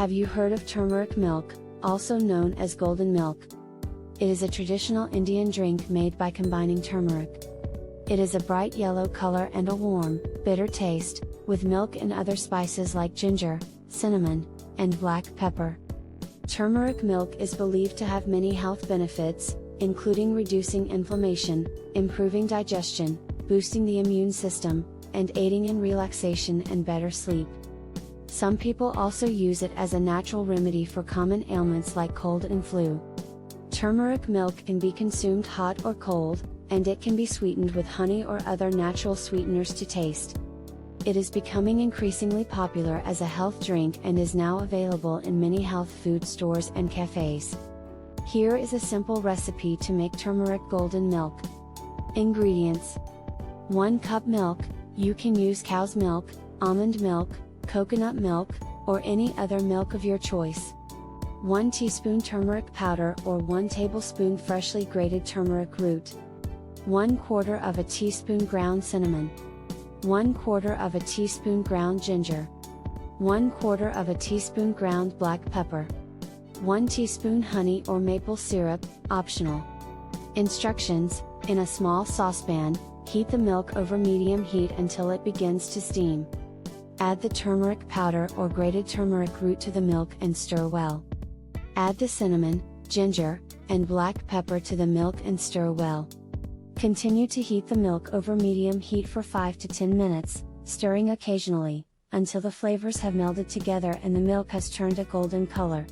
Have you heard of turmeric milk, also known as golden milk? It is a traditional Indian drink made by combining turmeric. It is a bright yellow color and a warm, bitter taste, with milk and other spices like ginger, cinnamon, and black pepper. Turmeric milk is believed to have many health benefits, including reducing inflammation, improving digestion, boosting the immune system, and aiding in relaxation and better sleep. Some people also use it as a natural remedy for common ailments like cold and flu. Turmeric milk can be consumed hot or cold, and it can be sweetened with honey or other natural sweeteners to taste. It is becoming increasingly popular as a health drink and is now available in many health food stores and cafes. Here is a simple recipe to make turmeric golden milk. Ingredients: 1 cup milk. You can use cow's milk, almond milk, coconut milk, or any other milk of your choice. 1 teaspoon turmeric powder or 1 tablespoon freshly grated turmeric root. 1/4 of a teaspoon ground cinnamon. 1/4 of a teaspoon ground ginger. 1/4 of a teaspoon ground black pepper. 1 teaspoon honey or maple syrup, optional. Instructions: in a small saucepan, heat the milk over medium heat until it begins to steam. Add the turmeric powder or grated turmeric root to the milk and stir well. Add the cinnamon, ginger, and black pepper to the milk and stir well. Continue to heat the milk over medium heat for 5 to 10 minutes, stirring occasionally, until the flavors have melded together and the milk has turned a golden color.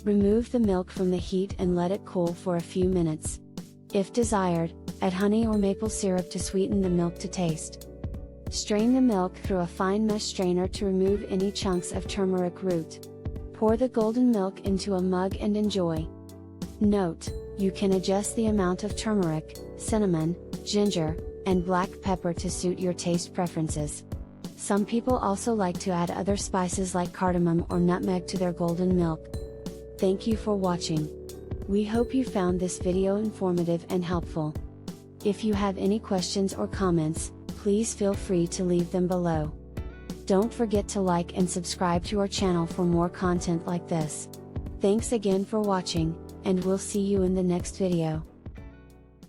Remove the milk from the heat and let it cool for a few minutes. If desired, add honey or maple syrup to sweeten the milk to taste. Strain the milk through a fine mesh strainer to remove any chunks of turmeric root. Pour the golden milk into a mug and enjoy. Note: you can adjust the amount of turmeric, cinnamon, ginger, and black pepper to suit your taste preferences. Some people also like to add other spices like cardamom or nutmeg to their golden milk. Thank you for watching. We hope you found this video informative and helpful. If you have any questions or comments, please feel free to leave them below. Don't forget to like and subscribe to our channel for more content like this. Thanks again for watching, and we'll see you in the next video.